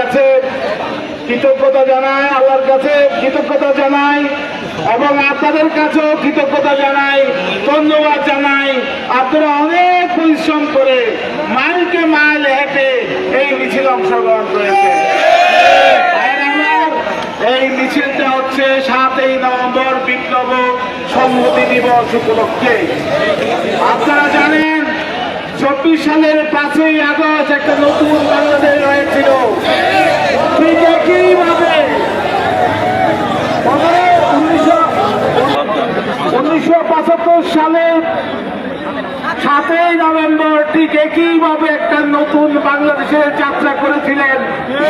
কাছে কৃতজ্ঞতা জানাই, আল্লাহর কাছে কৃতজ্ঞতা জানাই এবং আপনাদের কাছেও কৃতজ্ঞতা জানাই, ধন্যবাদ জানাই। আপনারা অনেক পরিশ্রম করে মাইলকে মাইল হেঁটে এই মিছিল অংশগ্রহণ করেছে। এই মিছিলটা হচ্ছে 7ই নভেম্বর বিপ্লব সংহতি দিবস উপলক্ষে। আপনারা জানেন 24 সালের 5ই আগস্ট একটা নতুন বাংলাদেশ হয়েছিল। ঠিক একইভাবে 1975 সালের 7ই নভেম্বর ঠিক একইভাবে একটা নতুন বাংলাদেশের যাত্রা করেছিলেন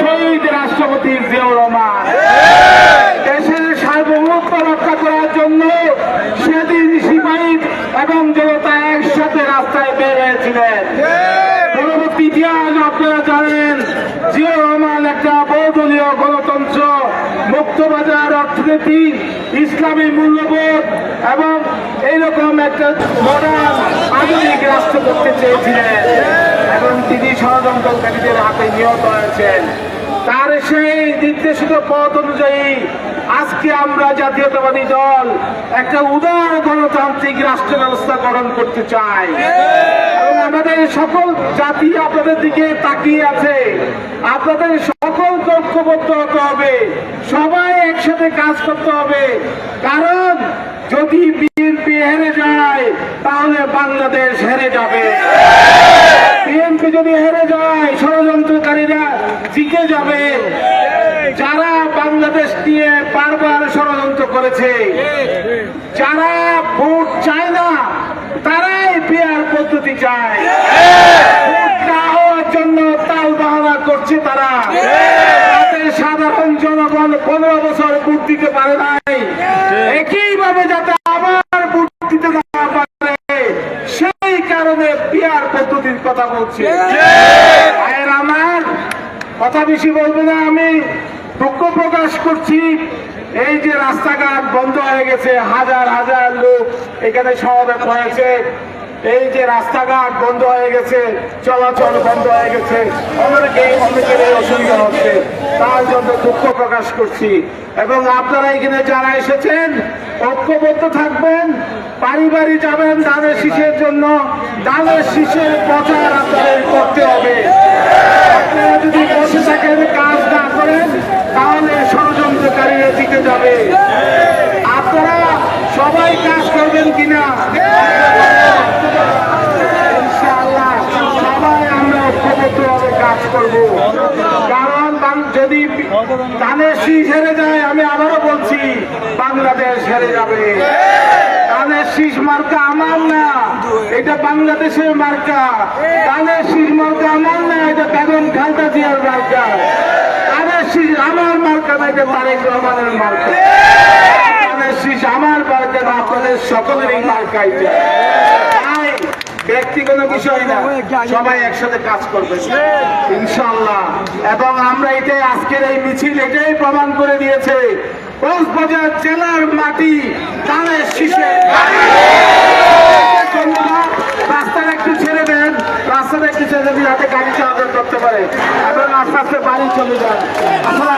শহীদ রাষ্ট্রপতি জিয়াউর রহমান। দেশের সার্বভৌমত্ব রক্ষা করার জন্য সেদিন সিপাহী এবং জনতা একসাথে রাস্তায় বের হয়েছিলেন। পরবর্তী ইতিহাস আপনারা জানেন, জিয়াউর রহমান একটা বহুদলীয় গণতন্ত্র, মুক্তবাজার অর্থনীতি, ইসলামী মূল্যবোধ এবং এইরকম একটা মডার্ন আধুনিক রাষ্ট্র করতে চেয়েছিলেন এবং তিনি ষড়যন্ত্রকারীদের হাতে নিহত হয়েছেন। তার সেই নির্দেশিত পথ অনুযায়ী আজকে আমরা জাতীয়তাবাদী দল একটা উদার গণতান্ত্রিক রাষ্ট্র ব্যবস্থা গঠন করতে চাই এবং আমাদের সকল জাতি আপনাদের দিকে তাকিয়ে আছে। আপনাদের সকল ঐক্যবদ্ধ হতে হবে, সবাই একসাথে কাজ করতে হবে। কারণ যদি বিএনপি হেরে যায় তাহলে বাংলাদেশ হেরে যাবে। বিএনপি যদি হেরে যায় ষড়যন্ত্রকারীরা জিতে যাবে। যারা বাংলাদেশ নিয়ে বারবার ষড়যন্ত্র করেছে, যারা ভোট চায় না, তারাই পিয়ার পদ্ধতি চায়। ভোট না হওয়ার জন্য তাল বাহানা করছে তারা। তাদের সাধারণ জনগণ 15 বছর ভোট দিতে পারে নাই, একইভাবে যাতে আবার ভোট দিতে না পারে সেই কারণে পিয়ার পদ্ধতির কথা বলছে। আমার কথা বেশি বলবো না, আমি দুঃখ প্রকাশ করছি। এই যে রাস্তাঘাট বন্ধ হয়ে গেছে, হাজার হাজার লোক এখানে সমাবেশ হয়েছে, এই যে রাস্তাঘাট বন্ধ হয়ে গেছে, চলাচল বন্ধ হয়ে গেছে, অনেকের অসুবিধা হচ্ছে, তার জন্য দুঃখ প্রকাশ করছি। এবং আপনারা এখানে যারা এসেছেন ঐক্যবদ্ধ থাকবেন, বাড়ি বাড়ি যাবেন ধানের শীষের জন্য। ধানের শীষের প্রচার আপনাদের করতে হবে। আপনারা যদি বসে থাকেন, কাজ না করেন, তাহলে ষড়যন্ত্রকারীরা জিতে যাবে। আপনারা সবাই কাজ করবেন কিনা? ইনশাআল্লাহ সবাই আমরা ঐক্যবদ্ধভাবে কাজ করব। কারণ যদি ধানের শীষ হেরে যায়, আমি আবারও বলছি, বাংলাদেশ হেরে যাবে। ধানের শীষ মার্কা আমার না, এটা বাংলাদেশের মার্কা। ধানের শীষ মার্কা আমার না, এটা বেগম খালেদা জিয়ার মার্কা। ধানের শীষ আমার মার্কা না, এটা তারেক রহমানের মার্কা। ধানের শীষ আমার মার্কা না, আপনাদের সকলেরই মার্কা এটা। তাই ব্যক্তিগত বিষয় না, সবাই একসাথে কাজ করবে ইনশাআল্লাহ। এবং আমরা এটাই আজকের এই মিছিল এটাই প্রমাণ করে দিয়েছে, কক্সবাজার জেলার মাটি ধানের শীষে। রাস্তাটা একটু ছেড়ে দেন, রাস্তাটা একটু ছেড়ে দিন, হাতে গাড়ি চলাচল করতে পারে এবং আস্তে আস্তে বাড়ি চলে যান। আসলে